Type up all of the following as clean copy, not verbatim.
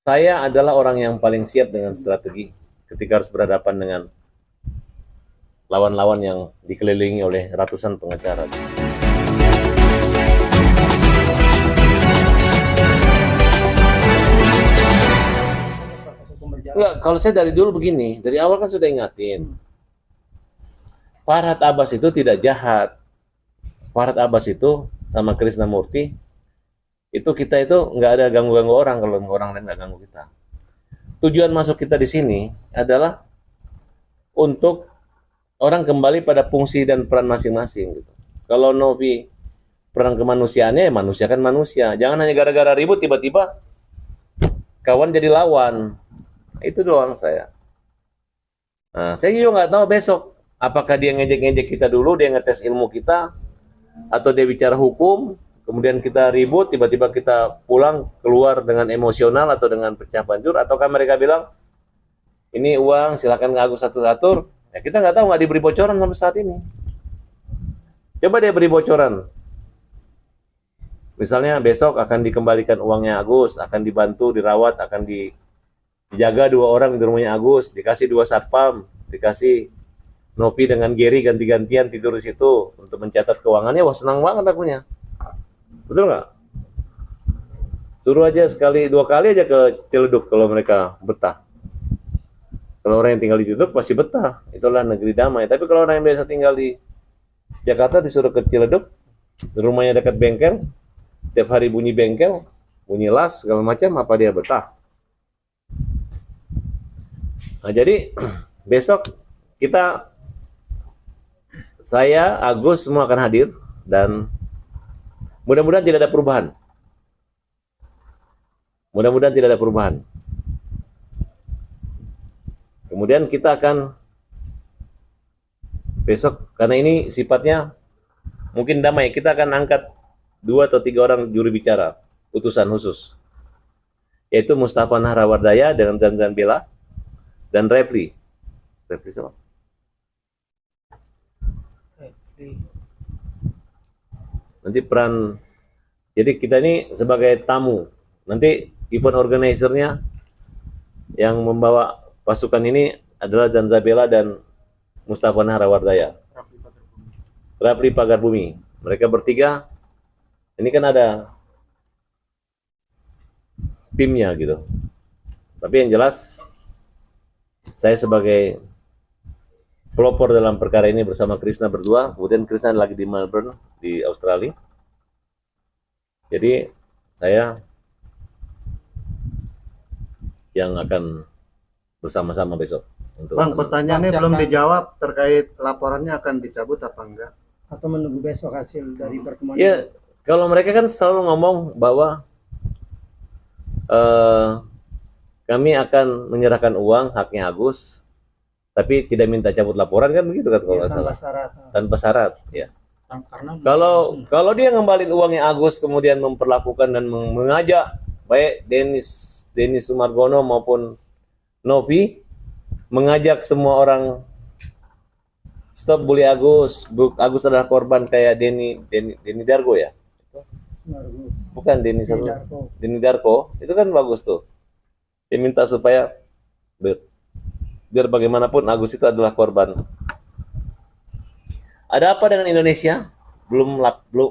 Saya adalah orang yang paling siap dengan strategi ketika harus berhadapan dengan lawan-lawan yang dikelilingi oleh ratusan pengacara. Enggak, kalau saya dari dulu begini, dari awal kan sudah ingatin. Farhad Abbas itu tidak jahat. Farhad Abbas itu sama Krisnamurti, itu kita itu nggak ada ganggu-ganggu orang kalau orang lain nggak ganggu kita. Tujuan masuk kita di sini adalah untuk orang kembali pada fungsi dan peran masing-masing. Gitu. Kalau Novi peran kemanusiaannya, ya manusia kan manusia. Jangan hanya gara-gara ribut tiba-tiba kawan jadi lawan. Itu doang saya. Nah, saya juga nggak tahu besok apakah dia ngejek-ngejek kita dulu, dia ngetes ilmu kita, atau dia bicara hukum, kemudian kita ribut, tiba-tiba kita pulang keluar dengan emosional atau dengan pecah banjur, ataukah mereka bilang ini uang silakan Kang Agus atur-atur. Ya, kita nggak tahu, nggak diberi bocoran sampai saat ini. Coba dia beri bocoran. Misalnya besok akan dikembalikan uangnya Agus, akan dibantu, dirawat, akan dijaga 2 orang di rumahnya Agus, dikasih 2 satpam, dikasih Novi dengan Gary ganti-gantian tidur di situ untuk mencatat keuangannya. Wah, senang banget akunya. Betul nggak? Suruh aja sekali 2 kali aja ke Ciledug kalau mereka betah. Kalau orang yang tinggal di Ciledug pasti betah. Itulah negeri damai. Tapi kalau orang yang biasa tinggal di Jakarta disuruh ke Ciledug, rumahnya dekat bengkel, tiap hari bunyi bengkel, bunyi las segala macam, apa dia betah? Nah, jadi besok saya, Agus, semua akan hadir dan mudah-mudahan tidak ada perubahan. Mudah-mudahan tidak ada perubahan. Kemudian kita akan besok, karena ini sifatnya mungkin damai, kita akan angkat 2 atau 3 orang juri bicara, utusan khusus. Yaitu Mustafa Nahrawardaya dengan Zanzan Bella dan Repli. Repli siapa? Nanti peran, jadi kita ini sebagai tamu, nanti event organizer-nya yang membawa pasukan ini adalah Zanzabela dan Mustafa Nahrawardaya, Rapli Pagarbumi. Mereka bertiga, ini kan ada timnya gitu. Tapi yang jelas saya sebagai pelopor dalam perkara ini bersama Krishna berdua, kemudian Krishna lagi di Melbourne, di Australia. Jadi saya yang akan bersama-sama besok. Untuk Bang, pertanyaannya belum dijawab terkait laporannya akan dicabut apa enggak? Atau menunggu besok hasil dari pertemuan? Ya, kalau mereka kan selalu ngomong bahwa kami akan menyerahkan uang haknya Agus, tapi tidak minta cabut laporan, kan begitu kan kalau nggak salah. Tanpa syarat, ya. Kalau dia ngembalin uangnya Agus kemudian memperlakukan dan mengajak baik Denis Sumargono maupun Novi, mengajak semua orang stop bully Agus, Agus adalah korban kayak Denny Dargo ya? Bukan Denny Darko, itu kan bagus tuh. Dia minta supaya biar bagaimanapun Agus itu adalah korban. Ada apa dengan Indonesia? Belum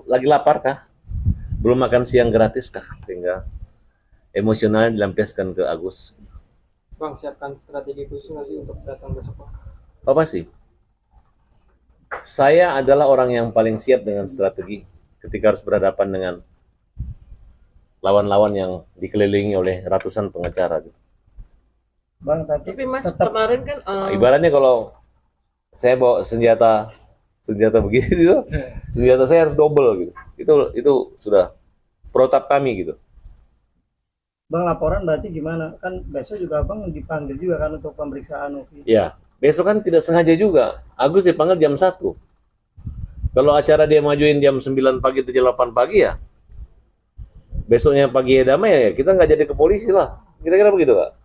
lagi lapar kah? Belum makan siang gratis kah? Sehingga emosionalnya dilampiaskan ke Agus. Bang, siapkan strategi khusus nggak sih untuk datang besok? Apa sih? Saya adalah orang yang paling siap dengan strategi ketika harus berhadapan dengan lawan-lawan yang dikelilingi oleh ratusan pengacara. Bang, tapi Mas kemarin kan ibaratnya kalau saya bawa senjata begini gitu, senjata saya harus double gitu. Itu sudah protap kami gitu. Bang, laporan berarti gimana? Kan besok juga Bang dipanggil juga kan untuk pemeriksaan Novi. Ya, besok kan tidak sengaja juga. Agus dipanggil jam 1. Kalau acara dia majuin jam 9 pagi atau jam 8 pagi ya, besoknya pagi ya damai ya, kita nggak jadi ke polisi lah. Kira-kira begitu Kak?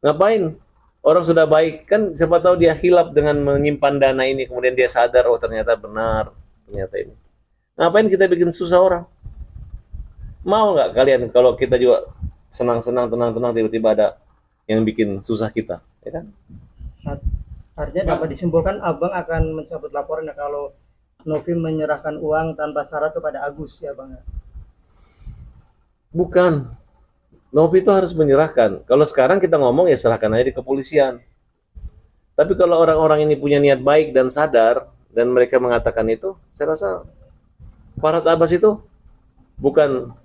Ngapain? Orang sudah baik, kan siapa tahu dia hilap dengan menyimpan dana ini, kemudian dia sadar, oh ternyata benar, ternyata ini. Ngapain kita bikin susah orang? Mau nggak kalian kalau kita juga senang-senang, tenang-tenang, tiba-tiba ada yang bikin susah kita, ya kan? Artinya dapat disimpulkan abang akan mencabut laporannya kalau Novi menyerahkan uang tanpa syarat kepada Agus ya bang. Bukan. Novi itu harus menyerahkan. Kalau sekarang kita ngomong ya serahkan aja di kepolisian. Tapi kalau orang-orang ini punya niat baik dan sadar dan mereka mengatakan itu, saya rasa Farhad Abbas itu bukan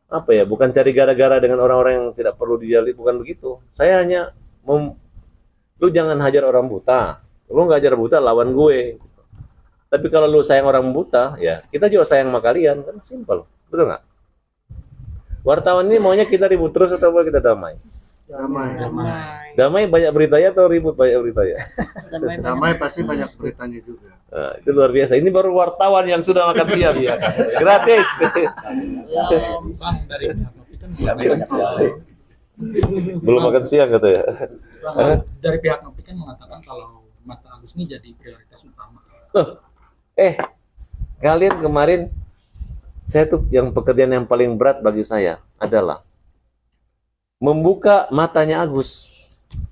apa ya, bukan cari gara-gara dengan orang-orang yang tidak perlu dijali, bukan begitu. Saya hanya lu jangan hajar orang buta. Lu nggak hajar buta, lawan gue. Tapi kalau lu sayang orang buta, ya kita juga sayang sama kalian, kan simpel. Betul nggak? Wartawan ini maunya kita ribut terus atau mau kita damai? Damai. Damai banyak beritanya atau ribut banyak beritanya? Damai pasti banyak beritanya juga. Nah, itu luar biasa. Ini baru wartawan yang sudah makan siang ya. Gratis. Bang, dari pihak Novi kan Belum makan siang katanya. Bang, dari pihak Novi kan mengatakan kalau Mata Agus ini jadi prioritas utama. Kalian kemarin saya tuh yang pekerjaan yang paling berat bagi saya adalah membuka matanya Agus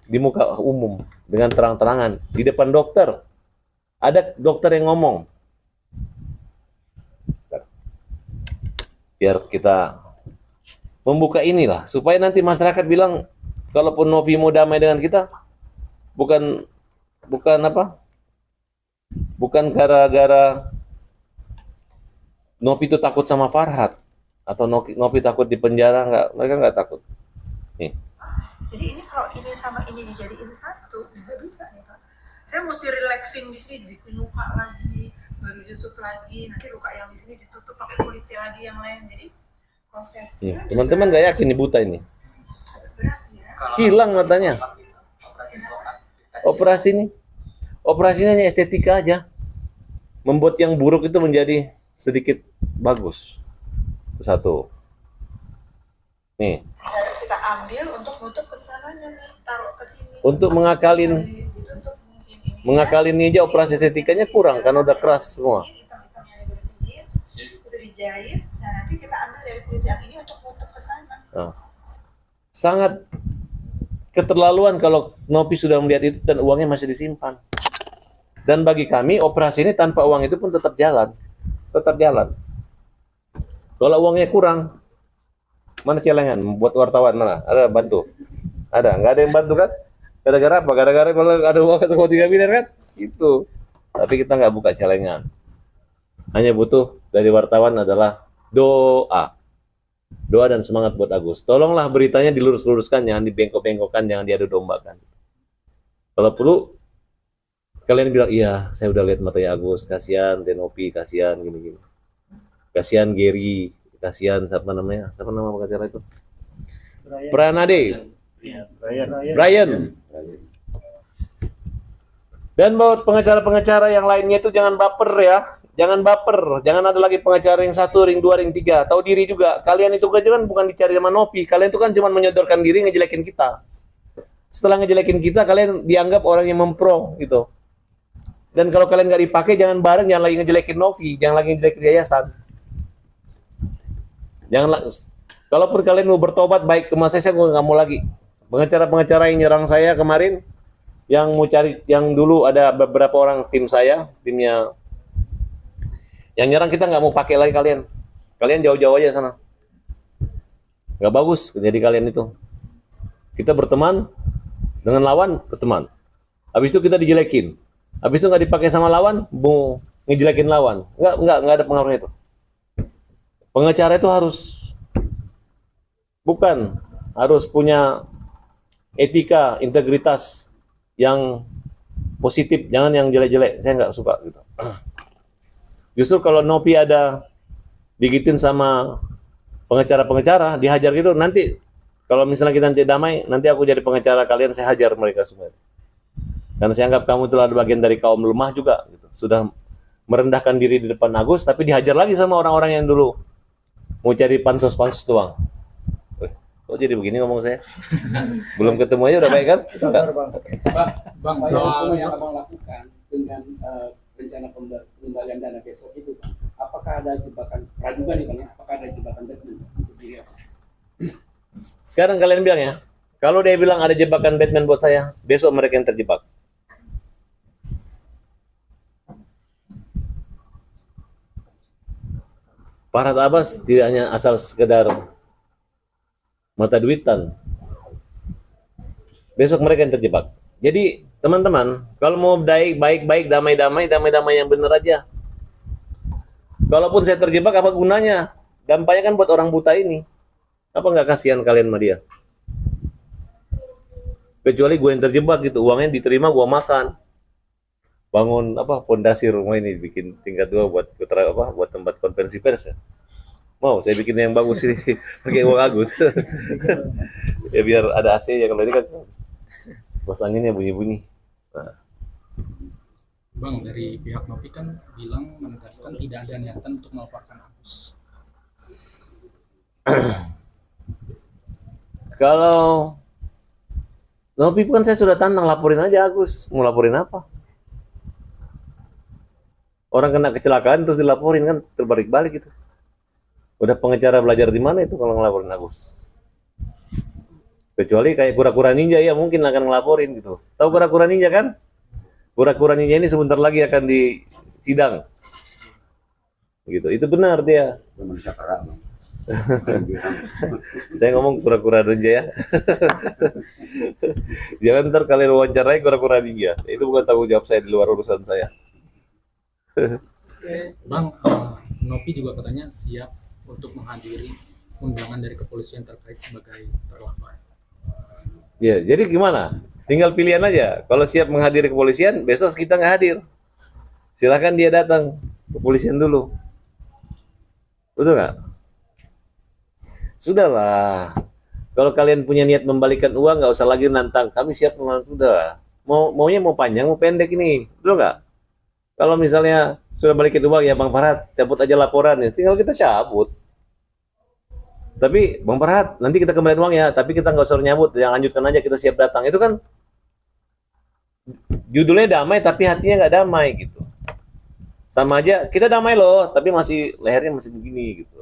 di muka umum dengan terang-terangan di depan dokter. Ada dokter yang ngomong, biar kita membuka inilah supaya nanti masyarakat bilang kalaupun Novi mau damai dengan kita bukan gara-gara Novi itu takut sama Farhad atau Novi takut di penjara, enggak, mereka enggak takut. Nih. Jadi ini kalau ini sama ini dijadiin satu, nggak bisa nih Pak. Saya mesti relaxing di sini, dibikin luka lagi, baru ditutup lagi, nanti luka yang di sini ditutup pakai kulitnya lagi yang lain. Jadi prosesnya. Teman-teman nggak yakin nih buta ini? Berat ya. Hilang matanya. Operasinya hanya estetika aja. Membuat yang buruk itu menjadi sedikit bagus. Itu satu. Nih. Harus kita ambil untuk nutup kesananya nih, taruh ke sini. Untuk mengakalin Ditutup mungkin ini. mengakalin ini aja operasi estetikanya kurang karena udah keras semua. Hitam-hitam yang dibersihin, itu dijahit. Nah nanti kita ambil dari kulit yang ini untuk nutup ke sana. Nah, sangat keterlaluan kalau Novi sudah melihat itu dan uangnya masih disimpan. Dan bagi kami operasi ini tanpa uang itu pun tetap jalan. Tetap jalan. Kalau uangnya kurang, mana celengan? Buat wartawan mana? Ada bantu? Ada? Nggak ada yang bantu kan? Gara-gara apa? Gara-gara kalau ada uang 1,3 miliar kan? Itu. Tapi kita nggak buka celengan. Hanya butuh dari wartawan adalah doa. Doa dan semangat buat Agus. Tolonglah beritanya dilurus-luruskan, jangan dibengkok-bengkokkan, jangan diadu dombakan. Kalau perlu, kalian bilang, iya, saya udah lihat matanya Agus, kasihan Denopi, kasihan gini-gini. Kasihan Gary, kasihan siapa namanya? Siapa nama pengacara itu? Pranade. Brian. Dan buat pengacara-pengacara yang lainnya itu jangan baper ya. Jangan baper, jangan ada lagi pengacara ring 1, ring 2, ring 3. Tahu diri juga. Kalian itu kan bukan dicari sama Novi. Kalian itu kan cuma menyodorkan diri ngejelekin kita. Setelah ngejelekin kita, kalian dianggap orang yang mempro gitu. Dan kalau kalian nggak dipakai, jangan bareng, jangan lagi ngejelekin Novi, jangan lagi ngejelekin yayasan. Kalaupun kalian mau bertobat baik ke saya nggak mau lagi. Pengacara-pengacara yang nyerang saya kemarin, yang mau cari, yang dulu ada beberapa orang tim saya, timnya yang nyerang kita nggak mau pakai lagi kalian. Kalian jauh-jauh aja sana. Nggak bagus jadi kalian itu. Kita berteman dengan lawan, berteman. Habis itu kita dijelekin. Habis itu nggak dipakai sama lawan, mau ngejelekin lawan. Nggak ada pengaruhnya itu. Pengacara itu harus punya etika, integritas yang positif, jangan yang jelek-jelek. Saya nggak suka gitu. Justru kalau Novi ada digituin sama pengacara-pengacara, dihajar gitu, nanti kalau misalnya kita nanti damai, nanti aku jadi pengacara kalian, saya hajar mereka semua. Karena saya anggap kamu telah bagian dari kaum lemah juga, gitu. Sudah merendahkan diri di depan Agus, tapi dihajar lagi sama orang-orang yang dulu mau cari pansos-pansos doang. Kok jadi begini ngomong saya? Belum ketemu aja udah baik kan? Bang, soal yang abang lakukan dengan rencana pengembalian dana besok itu, apakah ada jebakan praduga nih bang? Apakah ada jebakan deadline untuk dia? Sekarang kalian bilang ya, kalau dia bilang ada jebakan Batman buat saya, besok mereka yang terjebak. Farhad Abbas tidak hanya asal sekedar mata duitan. Besok mereka yang terjebak. Jadi teman-teman, kalau mau baik-baik, damai-damai yang benar aja. Kalaupun saya terjebak, apa gunanya? Dampaknya kan buat orang buta ini. Apa nggak kasihan kalian sama dia? Kecuali gue yang terjebak gitu, uangnya diterima gue makan. Bangun pondasi rumah ini, bikin tingkat 2 buat tempat konferensi pers ya. Mau saya bikin yang bagus ini pakai uang Agus. Ya biar ada AC ya, kalau ini kan bos anginnya bunyi-bunyi. Nah. Bang, dari pihak Novi kan bilang menegaskan tidak ada niatan untuk melaporkan Agus. Kalau Novi kan saya sudah tantang, laporin aja Agus. Mau laporin apa? Orang kena kecelakaan terus dilaporin, kan terbalik-balik gitu. Udah pengacara belajar di mana itu kalau ngelaporin Agus? Kecuali kayak kura-kura ninja ya mungkin akan ngelaporin gitu. Tahu kura-kura ninja kan? Kura-kura ninja ini sebentar lagi akan disidang. Gitu. Itu benar dia. Saya ngomong kura-kura ninja ya. Jangan ntar kalian wawancarai kura-kura ninja. Itu bukan tanggung jawab saya, di luar urusan saya. Bang, Novi juga katanya siap untuk menghadiri undangan dari kepolisian terkait sebagai terlapor. Ya, jadi gimana? Tinggal pilihan aja. Kalau siap menghadiri kepolisian, besok kita nggak hadir. Silakan dia datang kepolisian dulu. Betul nggak? Sudahlah. Kalau kalian punya niat membalikan uang, nggak usah lagi nantang. Kami siap menantang. Sudah. Maunya mau panjang, mau pendek ini. Betul nggak? Kalau misalnya sudah balikin uang, ya Bang Farhad, cabut aja laporan ya. Tinggal kita cabut. Tapi Bang Farhad, nanti kita kembaliin uang ya. Tapi kita nggak usah nyabut, yang lanjutkan aja, kita siap datang. Itu kan judulnya damai, tapi hatinya nggak damai gitu. Sama aja, kita damai loh, tapi masih lehernya masih begini gitu.